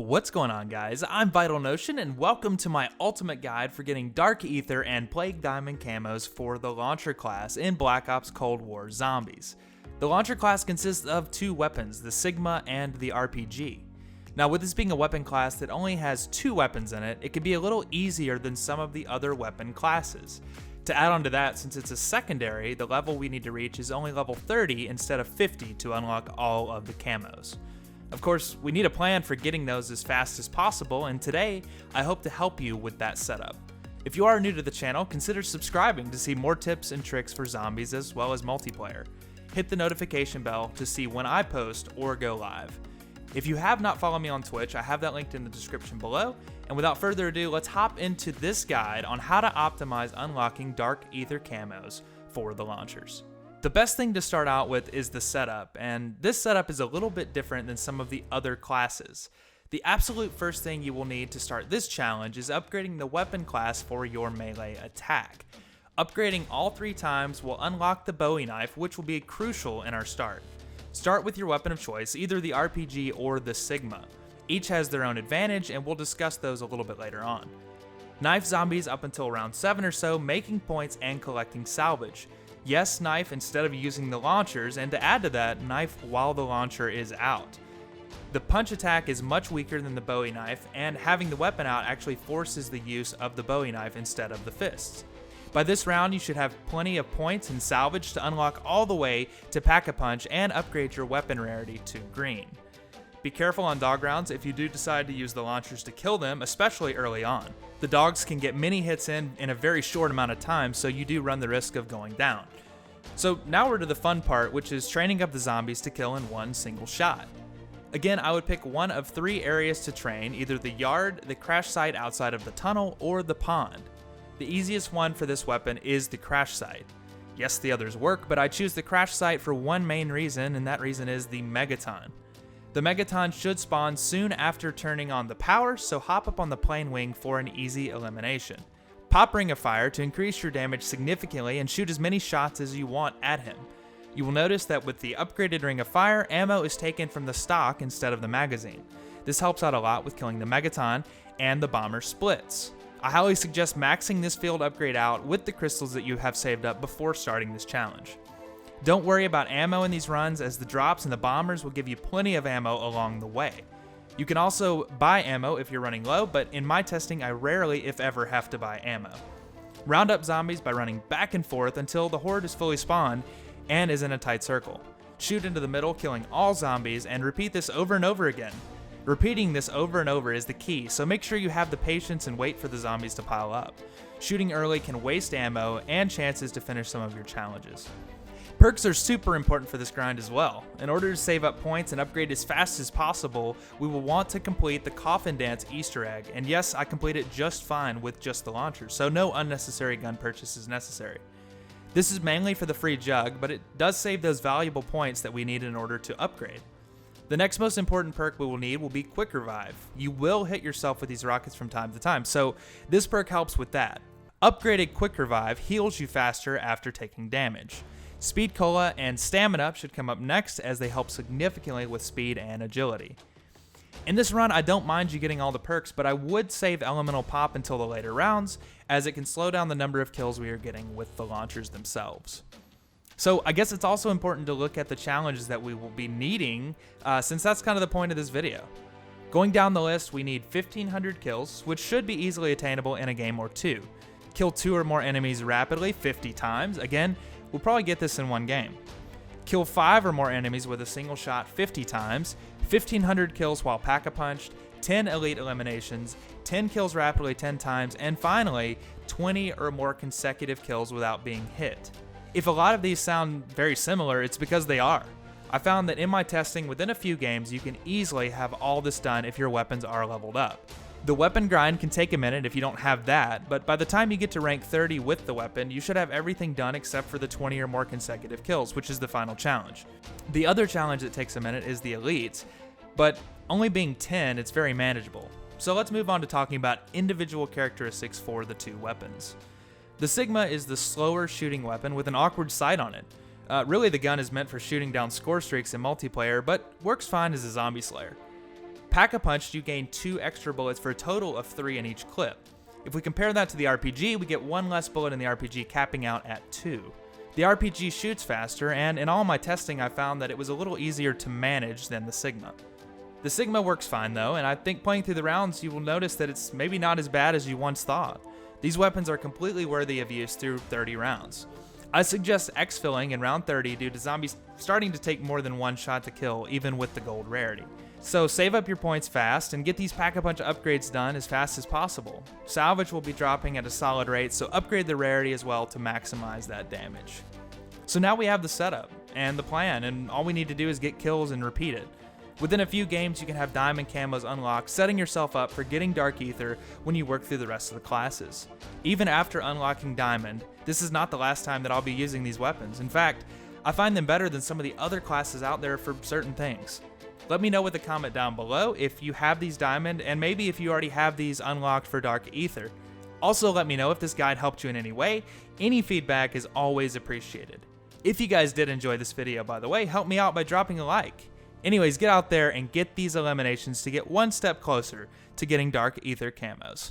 What's going on, guys? I'm Vital Notion, and welcome to my ultimate guide for getting Dark Aether and Plague Diamond camos for the Launcher class in Black Ops Cold War Zombies. The Launcher class consists of two weapons, the Cigma and the RPG. Now, with this being a weapon class that only has two weapons in it, it can be a little easier than some of the other weapon classes. To add on to that, since it's a secondary, the level we need to reach is only level 30 instead of 50 to unlock all of the camos. Of course, we need a plan for getting those as fast as possible, and today, I hope to help you with that setup. If you are new to the channel, consider subscribing to see more tips and tricks for zombies as well as multiplayer. Hit the notification bell to see when I post or go live. If you have not followed me on Twitch, I have that linked in the description below, and without further ado, let's hop into this guide on how to optimize unlocking Dark Aether camos for the launchers. The best thing to start out with is the setup, and this setup is a little bit different than some of the other classes. The absolute first thing you will need to start this challenge is upgrading the weapon class for your melee attack. Upgrading all 3 times will unlock the Bowie knife, which will be crucial in our start. Start with your weapon of choice, either the RPG or the Cigma. Each has their own advantage, and we'll discuss those a little bit later on. Knife zombies up until round 7 or so, making points and collecting salvage. Yes, knife instead of using the launchers, and to add to that, knife while the launcher is out. The punch attack is much weaker than the Bowie knife, and having the weapon out actually forces the use of the Bowie knife instead of the fists. By this round, you should have plenty of points and salvage to unlock all the way to Pack-a-Punch and upgrade your weapon rarity to green. Be careful on dog rounds if you do decide to use the launchers to kill them, especially early on. The dogs can get many hits in a very short amount of time, so you do run the risk of going down. So now we're to the fun part, which is training up the zombies to kill in one single shot. Again, I would pick one of 3 areas to train, either the yard, the crash site outside of the tunnel, or the pond. The easiest one for this weapon is the crash site. Yes, the others work, but I choose the crash site for one main reason, and that reason is the Megaton. The Megaton should spawn soon after turning on the power, so hop up on the plane wing for an easy elimination. Pop Ring of Fire to increase your damage significantly and shoot as many shots as you want at him. You will notice that with the upgraded Ring of Fire, ammo is taken from the stock instead of the magazine. This helps out a lot with killing the Megaton and the bomber splits. I highly suggest maxing this field upgrade out with the crystals that you have saved up before starting this challenge. Don't worry about ammo in these runs, as the drops and the bombers will give you plenty of ammo along the way. You can also buy ammo if you're running low, but in my testing I rarely, if ever, have to buy ammo. Round up zombies by running back and forth until the horde is fully spawned and is in a tight circle. Shoot into the middle, killing all zombies, and repeat this over and over again. Repeating this over and over is the key, so make sure you have the patience and wait for the zombies to pile up. Shooting early can waste ammo and chances to finish some of your challenges. Perks are super important for this grind as well. In order to save up points and upgrade as fast as possible, we will want to complete the Coffin Dance Easter egg, and yes, I completed just fine with just the launchers, so no unnecessary gun purchase is necessary. This is mainly for the free jug, but it does save those valuable points that we need in order to upgrade. The next most important perk we will need will be Quick Revive. You will hit yourself with these rockets from time to time, so this perk helps with that. Upgraded Quick Revive heals you faster after taking damage. Speed Cola and Stamina Up should come up next, as they help significantly with speed and agility. In this run, I don't mind you getting all the perks, but I would save Elemental Pop until the later rounds, as it can slow down the number of kills we are getting with the launchers themselves. So I guess it's also important to look at the challenges that we will be needing, since that's kind of the point of this video. Going down the list, we need 1,500 kills, which should be easily attainable in a game or 2. Kill 2 or more enemies rapidly 50 times. Again, we'll probably get this in one game. Kill 5 or more enemies with a single shot 50 times, 1,500 kills while Pack-a-Punched, 10 elite eliminations, 10 kills rapidly 10 times, and finally, 20 or more consecutive kills without being hit. If a lot of these sound very similar, it's because they are. I found that in my testing, within a few games, you can easily have all this done if your weapons are leveled up. The weapon grind can take a minute if you don't have that, but by the time you get to rank 30 with the weapon, you should have everything done except for the 20 or more consecutive kills, which is the final challenge. The other challenge that takes a minute is the elites, but only being 10, it's very manageable. So let's move on to talking about individual characteristics for the 2 weapons. The Cigma is the slower shooting weapon with an awkward sight on it. Really, the gun is meant for shooting down score streaks in multiplayer, but works fine as a zombie slayer. Pack-a-Punch, you gain 2 extra bullets for a total of 3 in each clip. If we compare that to the RPG, we get 1 less bullet in the RPG, capping out at 2. The RPG shoots faster, and in all my testing I found that it was a little easier to manage than the Cigma. The Cigma works fine though, and I think playing through the rounds you will notice that it's maybe not as bad as you once thought. These weapons are completely worthy of use through 30 rounds. I suggest exfilling in round 30 due to zombies starting to take more than 1 shot to kill, even with the gold rarity. So save up your points fast and get these Pack-a-Punch upgrades done as fast as possible. Salvage will be dropping at a solid rate, so upgrade the rarity as well to maximize that damage. So now we have the setup and the plan, and all we need to do is get kills and repeat it. Within a few games you can have diamond camos unlocked, setting yourself up for getting Dark Aether when you work through the rest of the classes. Even after unlocking diamond, this is not the last time that I'll be using these weapons. In fact, I find them better than some of the other classes out there for certain things. Let me know with a comment down below if you have these diamond, and maybe if you already have these unlocked for Dark Aether. Also let me know if this guide helped you in any way. Any feedback is always appreciated. If you guys did enjoy this video, by the way, help me out by dropping a like. Anyways, get out there and get these eliminations to get one step closer to getting Dark Aether camos.